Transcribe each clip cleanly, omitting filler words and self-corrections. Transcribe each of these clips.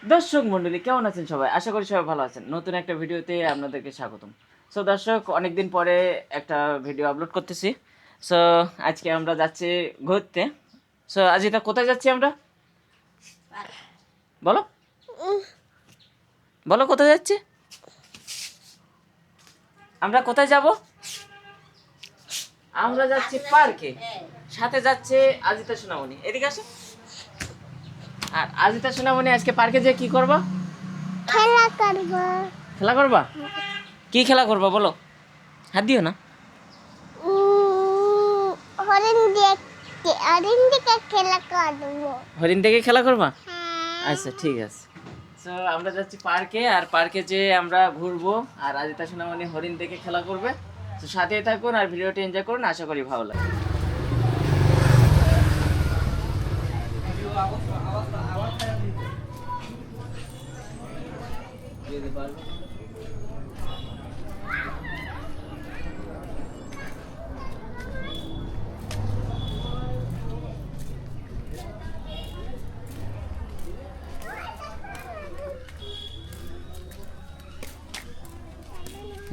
দর্শক মন্ডলী কেমন আছেন সবাই? আশা করি সবাই ভালো আছেন। নতুন একটা ভিডিওতে আপনাদেরকে স্বাগতম। সো দর্শক, অনেকদিন পরে একটা ভিডিও আপলোড করতেছি। সো আজকে আমরা যাচ্ছি ঘুরতে। সো আজ এটা কোথায় যাচ্ছি আমরা? বলো বলো কোথায় যাচ্ছি? আমরা কোথায় যাব? আমরা যাচ্ছি পার্কে। সাথে যাচ্ছে আজিতা সোনামণি। এদিকে আসো। আর আজিতা সোনামণি আজকে পার্কে যেয়ে কি করবা? খেলা করব। খেলা করবা? কি খেলা করবা বলো? হাত দিও না। হরিণ দিকে খেলা করব। হরিণ থেকে খেলা করবা? হ্যাঁ। আচ্ছা ঠিক আছে। সো আমরা যাচ্ছি পার্কে, আর পার্কে যেয়ে আমরা ঘুরবো, আর আজিতা সোনামণি হরিণ দেখে খেলা করবে। তো সাথেই থাকুন আর ভিডিওটি এনজয় করুন, আশা করি ভালো লাগবে।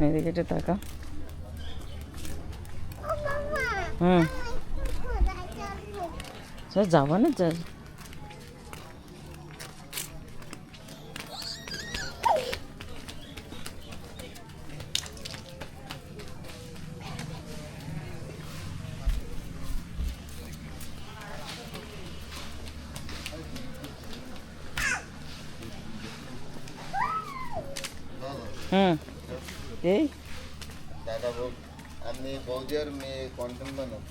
এদিকে একটু তাকা। হুম, স্যার যাবা না? হুম, এই দাদা বউ, আপনি বৌদি আর মেয়ে কন্টেন্ট বানান।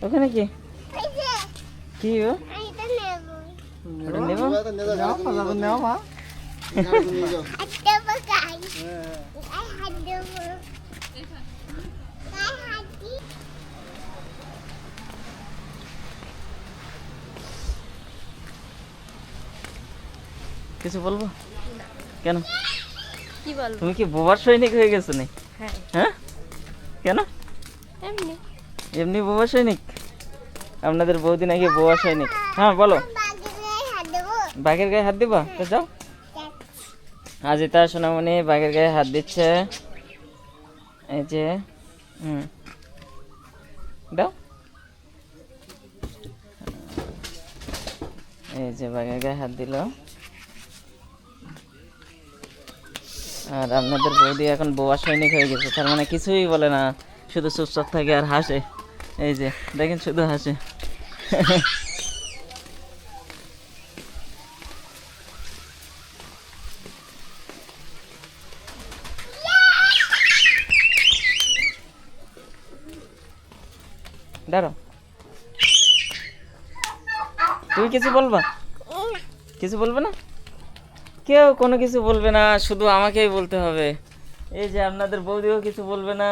ওখানে কি কি ও? এটা নেব। ওটা নেবো? একটা বাগাই। আই হাত দেব। আই হাত দি। কিছু বলবো? কেন? কি বলবো? তুমি কি বোবার সৈনিক হয়ে গেছো নি? হ্যাঁ হ্যাঁ, কেন? এমনি এমনি বোবা সৈনিক? আপনাদের বৌদি নাকি বোবা সৈনিক। হ্যাঁ বলো। বাগাই হাত দেব। বাঘের গায়ে হাত দিবা? তো যাও। আজিতা সোনামণি বাঘের গায়ে হাত দিচ্ছে। এই যে দাও। এই যে বাঘের গায়ে হাত দিল। আর আপনাদের বৌদি এখন বোবা সৈনিক হয়ে গেছে, তার মানে কিছুই বলে না, শুধু চুপচাপ থাকে আর হাসে। এই যে দেখেন, শুধু হাসে। দাঁড়াও, তুমি কিছু বলবা? কিছু বলবে না? কেউ কোনো কিছু বলবে না, শুধু আমাকেই বলতে হবে। এই যে আপনাদের বৌদিও কিছু বলবে না।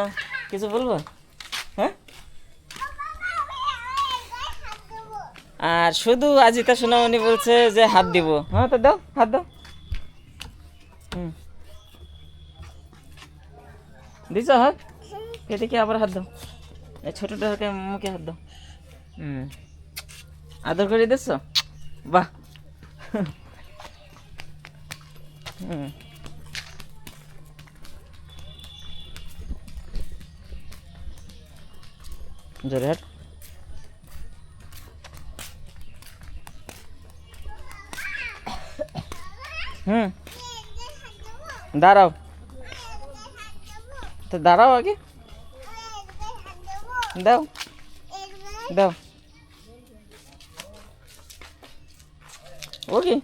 কিছু বলবো? হ্যাঁ, আর শুধু আজিতা সোনামণি বলছে যে হাত দিব। হ্যাঁ তো দাও, হাত দাও। হুম, দিছ হাত? এদিকে আবার হাত দাও। এই ছোটটাকে মুখে হাত দাও। হুম, আদর করে দিচ্ছ? বাহ। হুম, জোরে হাট। হুম, দাঁড়াও তো, দাঁড়াও আগে। দাও দাও। ওকে,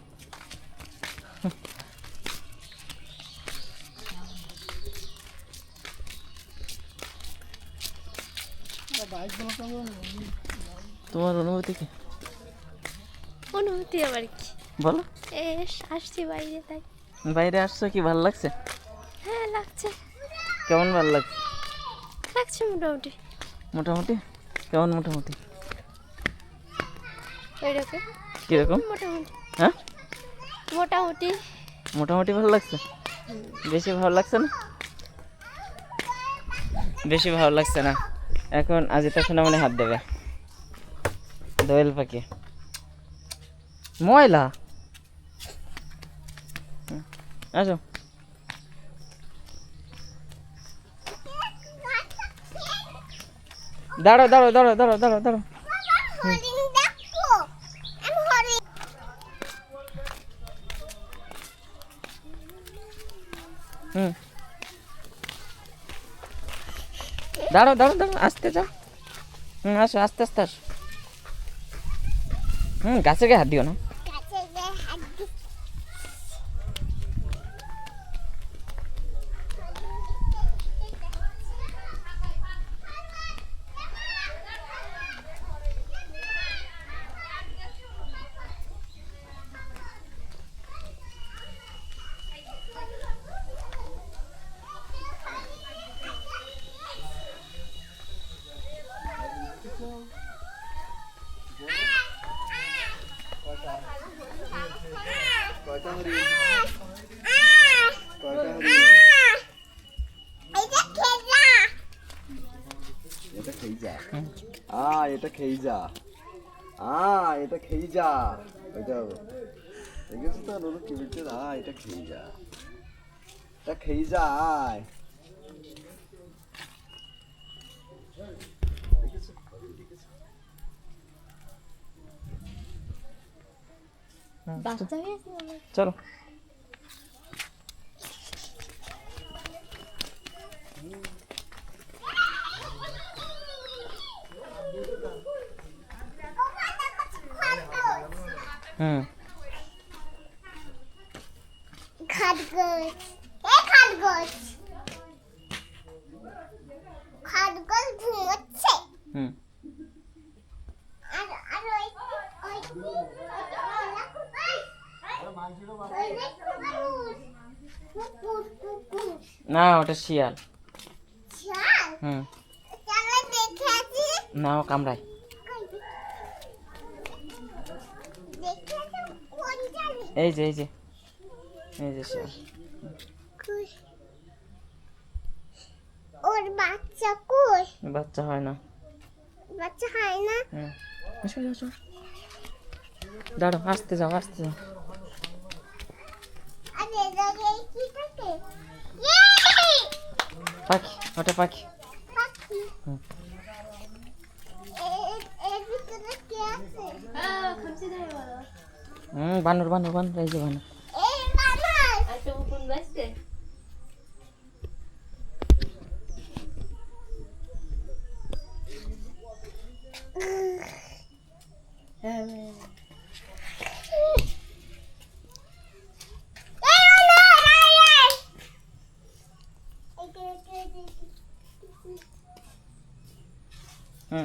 তোমার অনুভূতি কি? অনুভূতি আবার কি বলো। এ আসছি বাইরে তাই বাইরে আসছো, কি ভালো লাগছে? হ্যাঁ লাগছে কেমন ভালো লাগছে? লাগছে মোটামুটি মোটামুটি? কেমন মোটামুটি? ওইরকম কিরকম? মোটামুটি হ্যাঁ, মোটামুটি মোটামুটি ভালো লাগছে। বেশি ভালো লাগছে না? বেশি ভালো লাগছে না। এখন আজিতা সোনামণি হাত দেবে দোয়েল পাখি। ময়লা। আসো। দাঁড়াও দাঁড়াও দাঁড়াও দাঁড়াও দাঁড়াও দাঁড়াও। হরিণ দেখো, আমি হরিণ। হুম, দাঁড়াও দাঁড়াও দাঁড়াও, আস্তে যাও। আসো, আস্তে আস্তে আসো। গাছের গায়ে হাত দিও না। গাছে গায়ে হাত দিচ্ছি। কয়টা হরিণ? কয়টা হরিণ? এটা খেলা। এটা খেয়ে যা। এটা খেয়ে যা। এটা খেয়ে যা। ওইটা দেখেছো তো নুনু কি বলছে? এটা খেয়ে যা। এটা খেয়ে যা। আয়। বাচ্চা হয়েছে আমার। চলো। হুম, খরগোশ। এ খরগোশ। খরগোশ ঘুমোচ্ছে। হুম, আর আর ওই ওই কুকুর কুকুর। না ওটা শিয়াল। চাল হুম, চালে দেখে আছি। না ও কামড়ায়। দেখে আছি কোন চালে? এই যে এই যে এই যে শিয়াল। কই? ওর বাচ্চা কই? বাচ্চা হয় না। বাচ্চা হয় না। হুম, আসো আসো। দাঁড়াও, আস্তে যাও আস্তে যাও। আর এদিকে কি থাকে? ইয়ে! পাখি, ওটা পাখি। পাখি। হুম। এর ভিতরে কে আছে? বানর বানর বানর, এই যে বানর। এই বানর।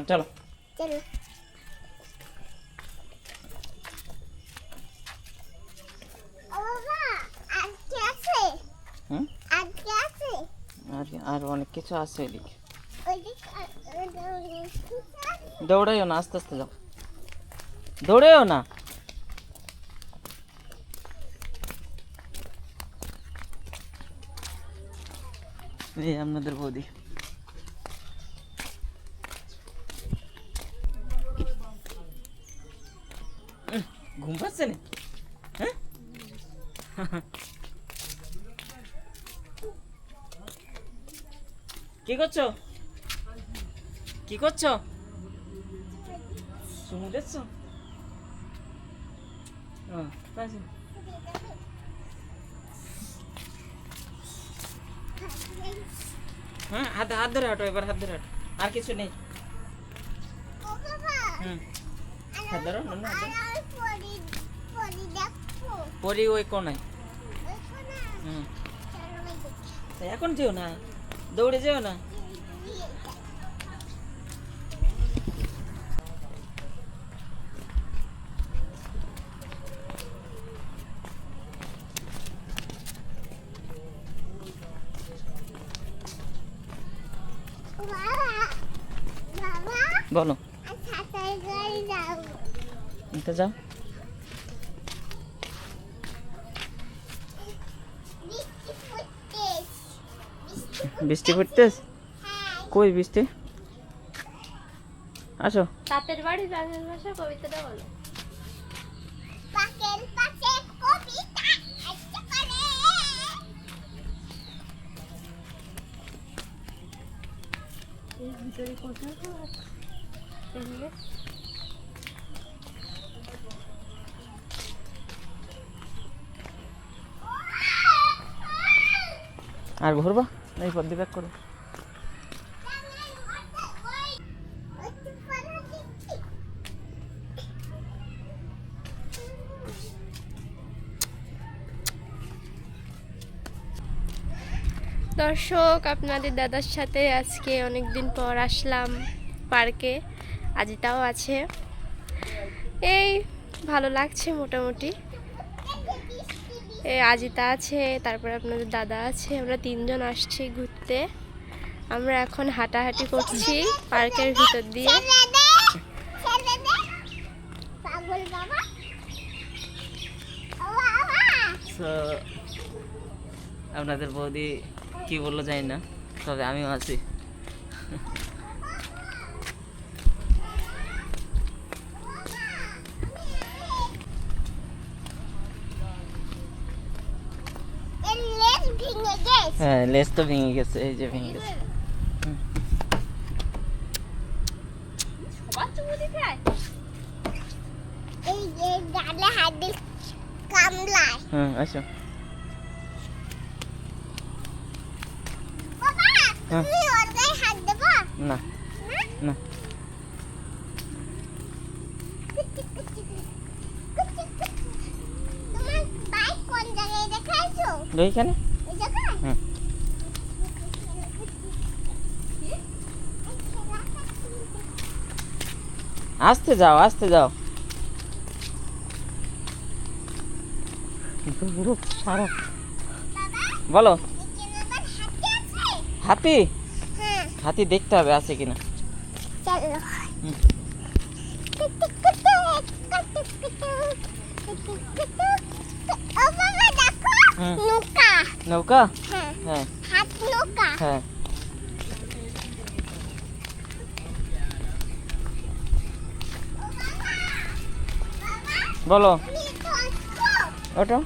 চলো। চলো। ও বাবা, আজকে আছে? হুম, আজকে আছে? আর অনেক কিছু আছে এদিকে। ওইদিকে দৌড়াইও না, আস্তে আস্তে যাও। দৌড়াইও না। এই আপনাদের বৌদি। ঘুম পাচ্ছে না? হ্যাঁ, কি করছো? কি করছো? চুমু দিচ্ছ? হ্যাঁ, হাত হাত ধরে হাঁটো, এবার হাত ধরে হাঁটো। আর কিছু নেই। ও বাবা, হুম, হাত ধরো, না, না, হাত ধরো। আর পরি পরি দেখো। পরি ওই কোনায়। দেখো না। হুম, চলো ওই দেখি। তা এখন যেও না, দৌড়ে যেও না। বাবা, বাবা, বলো। আর ছাতায় করে যাও। এটা যাও। বৃষ্টি পড়তেছে। বৃষ্টি পড়তেস? হ্যাঁ, কই বৃষ্টি? আসো। তাঁতের বাড়ি বাংলা ভাষা কবিতাটা বলো। আর ঘুরবা এই পর দিয়ে ব্যাক করো। দর্শক, আপনাদের দাদার সাথে আজকে অনেক দিন পর আসলাম পার্কে। আজিতাও আছে, এই ভালো লাগছে মোটামুটি। এই আজিতা আছে, তারপরে আপনাদের দাদা আছে, আমরা তিনজন আসছি ঘুরতে। আমরা এখন হাঁটাহাঁটি করছি পার্কের ভিতর দিয়ে। পাগল বাবা So, আপনাদের বৌদি কি বললো জানি না, তবে আমিও আছি। এর লেজ ভেঙে গেছে হ্যাঁ, লেজ তো ভেঙে গেছে, এই যে ভেঙে গেছে। এই যে ডালে হাত দিয়ে কামলায় হুম, আসো। বাবা হ্যাঁ। তুমি ওর গায়ে হাত দেবো না না, তোমার বাইক কোন জায়গায় দেখাইছো এইখানে। এই জায়গায় হুম। আস্তে যাও, আস্তে যাও। সারা বলো। এখানে আবার হাতি আছে হাতি? হ্যাঁ হাতি দেখতে হবে আছে কিনা। চলো হুম। ও বাবা দেখো হুম। নৌকা নৌকা? হ্যাঁ হ্যাঁ হাত নৌকা হ্যাঁ। বলো ওটা।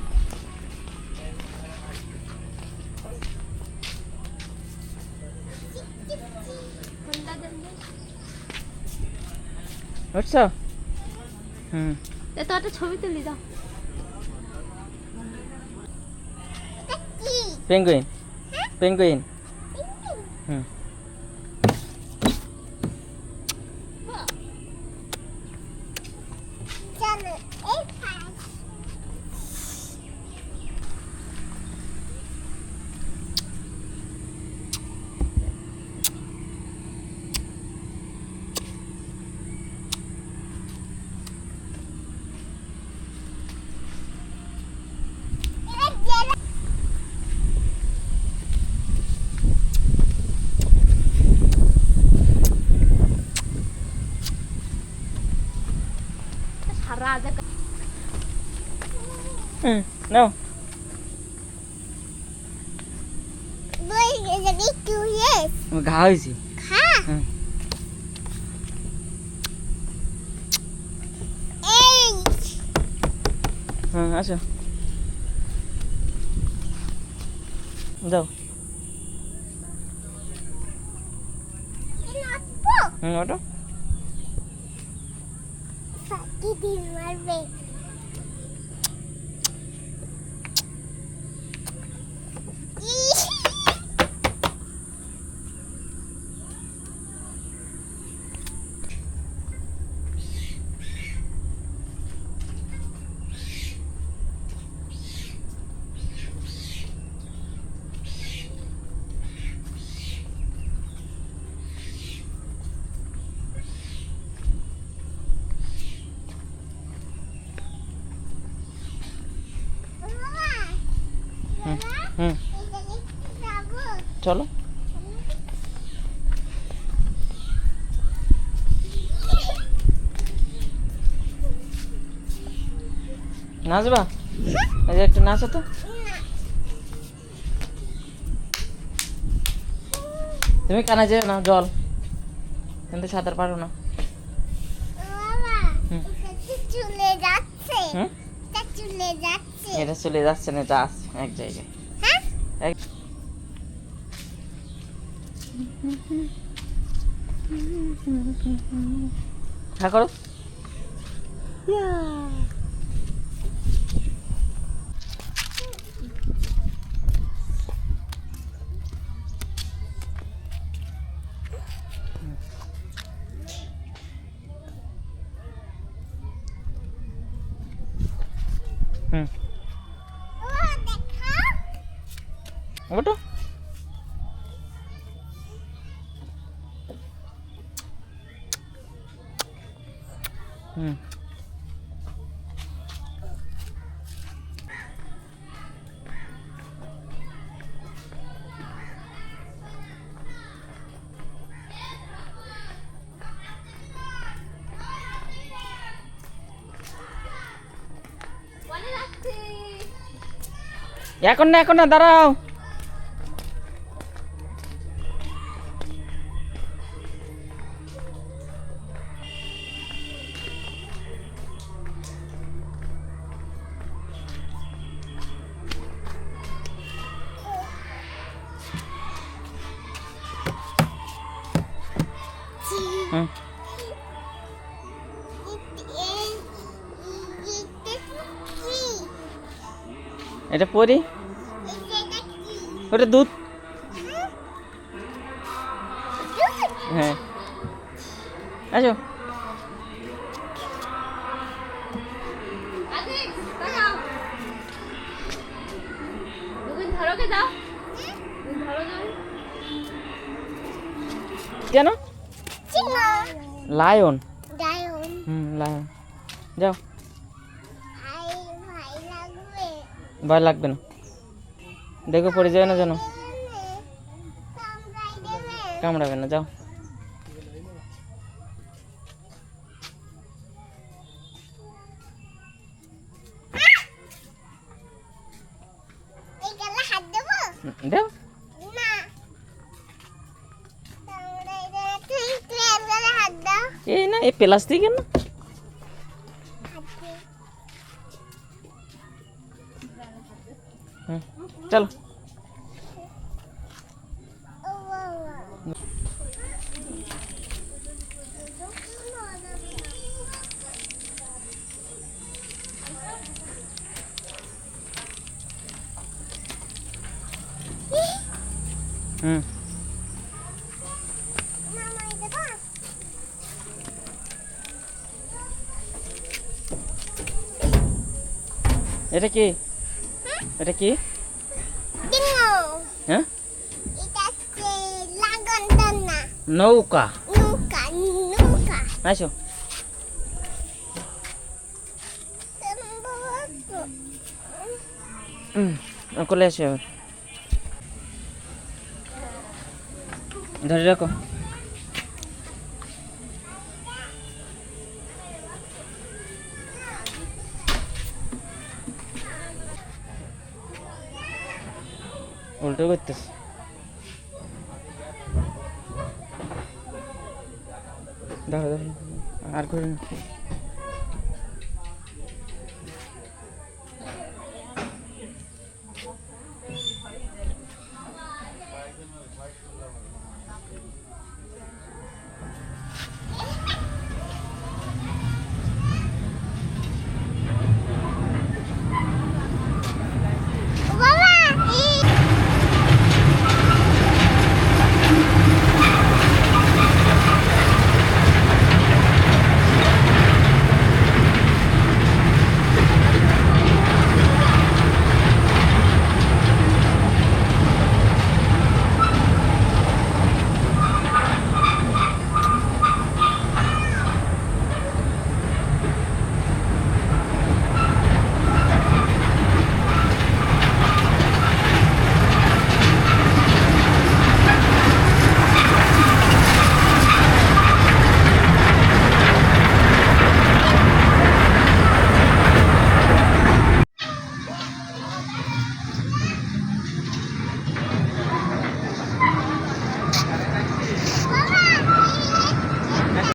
বুঝছো? হুম। তো একটা ছবি তুলি দাও। কি পেঙ্গুইন, পেঙ্গুইন। হুম। চলো এই পাশ এবার জেলা সারা জায়গা হুম, নাও। বই যদি টু ইয়েস আমার ঘা হয়েছে। খা হুম। এই হুম, আসো যাও। নাচবো হুম, ওটা। ফাটি দিন মারবে ইস, বাবা হুম হুম, এখানে যাবো চলো। নাচবা? এই যে একটু নাচো তো। তুমি কানা যেও না, জল কিন্তু সাঁতার পারো না। বাবা হুম। এটা চলে যাচ্ছে হুম, এটা চলে যাচ্ছে এটা চলে যাচ্ছে না, এটা আছে এক জায়গায়। হ্যাঁ এক- হ্যাঁ করো। হুম ওটো হুম এখন না দাঁড়াও। হুম এটা পরি, ওটা দুধ। হ্যাঁ আসো। কেন? লায়ন। হুম লায়ন। যাও। ভয় লাগবে না, দেখো পড়ে যাবে না যেন, কামড়াবে না। যাও। দেও। এই না এই প্লাস্টিকের না। চলো। হুম এটা কি? এটা কি? হ্যাঁ নৌকা। আসো। কোলে আসো এবার। ধরে রাখো। উল্টো করতেছে। ধরো ধরো আর করে না।